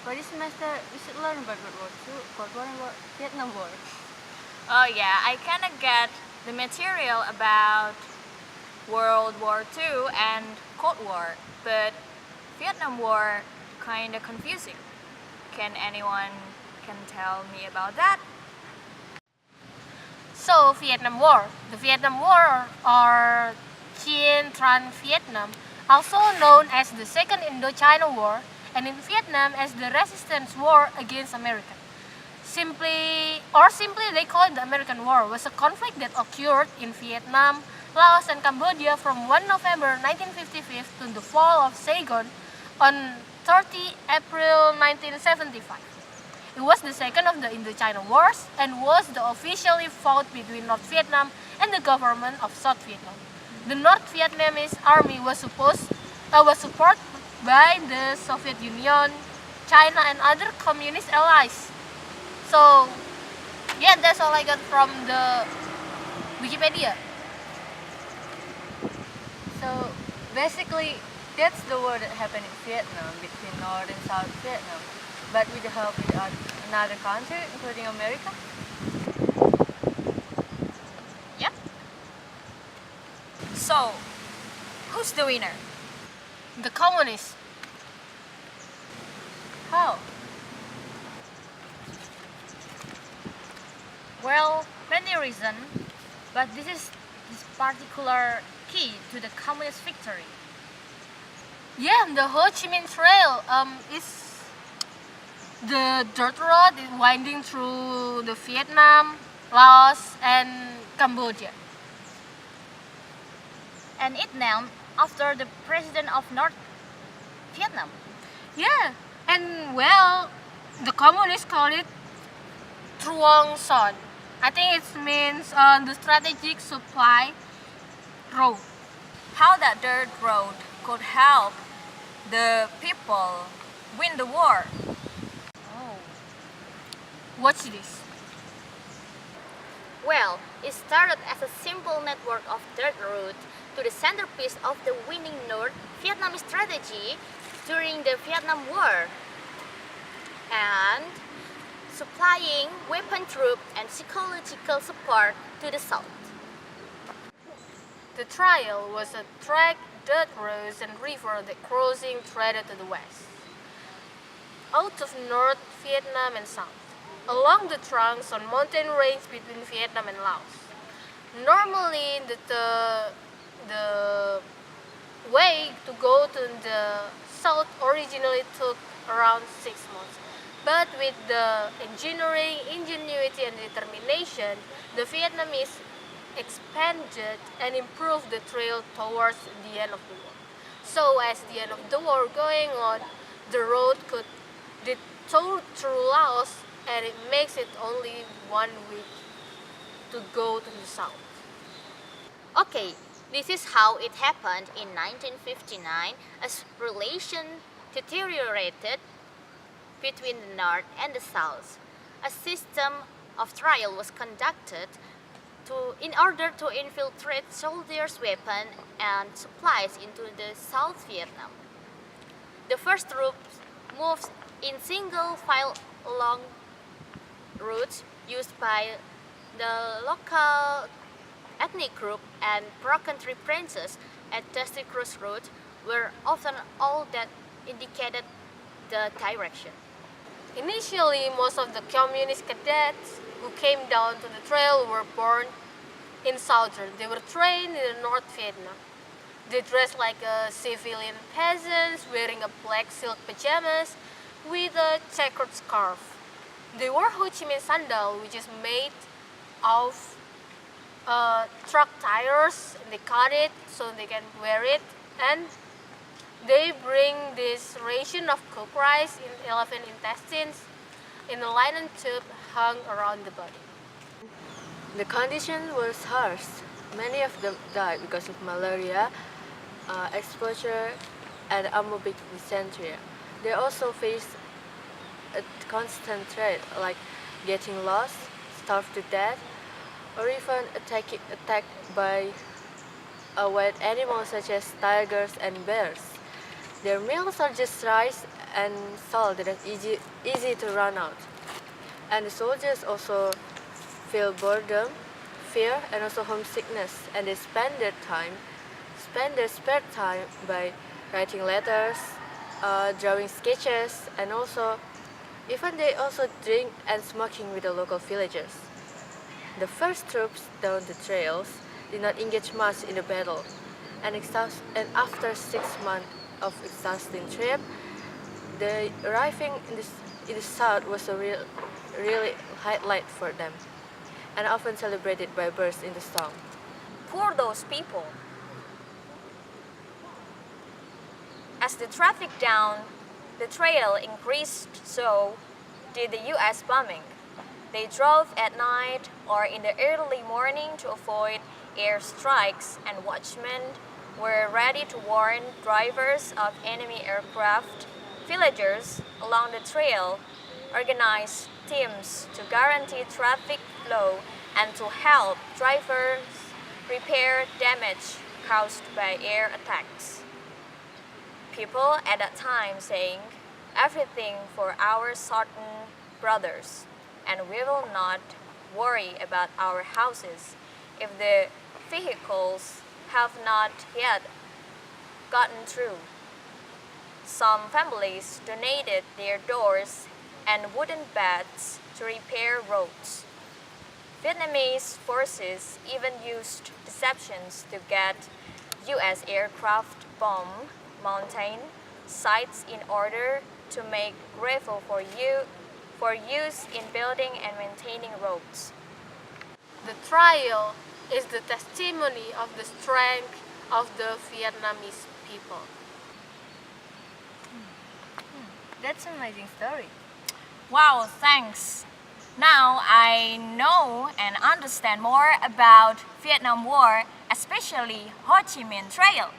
For this semester, we should learn about World War II, Cold War, and Vietnam War. Oh yeah, I kinda get the material about World War II and Cold War, but Vietnam War kinda confusing. Can anyone can tell me about that? So, Vietnam War. The Vietnam War, or Chiến Tranh Vietnam, also known as the Second Indochina War, and in Vietnam as the Resistance War against America. Simply they call it the American War, was a conflict that occurred in Vietnam, Laos, and Cambodia from 1 November 1955 to the fall of Saigon on 30 April 1975. It was the second of the Indochina Wars and was the officially fought between North Vietnam and the government of South Vietnam. The North Vietnamese army was supported by the Soviet Union, China, and other communist allies. So, yeah, that's all I got from the Wikipedia. So, basically, that's the war that happened in Vietnam between North and South Vietnam, but with the help of another country, including America. Yeah. So, who's the winner? The communists. How? Well, many reasons, but this particular key to the communist victory. Yeah, the Ho Chi Minh Trail is the dirt road is winding through the Vietnam, Laos, and Cambodia. And it named after the president of North Vietnam. Yeah, and well, the communists call it Truong Son. I think it means the strategic supply road. How that dirt road could help the people win the war. Oh. Watch this. Well, it started as a simple network of dirt roads to the centerpiece of the winning North Vietnamese strategy during the Vietnam War, and supplying weapon troops and psychological support to the South. The trail was a track, dirt roads, and river that crossing threaded to the west, out of North Vietnam and South, along the trunks on mountain range between Vietnam and Laos. Normally, the way to go to the south originally took around 6 months. But with the engineering, ingenuity, and determination, the Vietnamese expanded and improved the trail towards the end of the war. So as the end of the war going on, the road could detour through Laos, and it makes it only 1 week to go to the south. Okay, this is how it happened in 1959 as relations deteriorated between the North and the South. A system of trial was conducted in order to infiltrate soldiers' weapons and supplies into the South Vietnam. The first troops moved in single file along routes used by the local ethnic group, and pro-country princes at Dusty Crossroads were often all that indicated the direction. Initially, most of the communist cadets who came down to the trail were born in Southern. They were trained in North Vietnam. They dressed like civilian peasants, wearing a black silk pajamas with a checkered scarf. They wore Ho Chi Minh sandal, which is made of truck tires. They cut it so they can wear it, and they bring this ration of cooked rice in elephant intestines in a linen tube hung around the body. The condition was harsh. Many of them died because of malaria, exposure, and amoebic dysentery. They also faced a constant threat like getting lost, starved to death, or even attacked by wild animals such as tigers and bears. Their meals are just rice and salt that is easy to run out. And the soldiers also feel boredom, fear, and also homesickness, and they spend their spare time by writing letters, drawing sketches, and also even they also drink and smoking with the local villagers. The first troops down the trails did not engage much in the battle, and after 6 months of exhausting trip, the arriving in the south was a really highlight for them, and often celebrated by birds in the song. Poor those people. As the traffic down the trail increased, so did the US bombing. They drove at night or in the early morning to avoid airstrikes, and watchmen were ready to warn drivers of enemy aircraft. Villagers along the trail organized teams to guarantee traffic flow and to help drivers repair damage caused by air attacks. People at that time saying, "Everything for our southern brothers, and we will not worry about our houses if the vehicles have not yet gotten through." Some families donated their doors and wooden beds to repair roads. Vietnamese forces even used deceptions to get US aircraft bomb mountain sites in order to make gravel for use in building and maintaining roads. The trial is the testimony of the strength of the Vietnamese people. That's an amazing story. Wow, thanks. Now I know and understand more about Vietnam War, especially Ho Chi Minh Trail.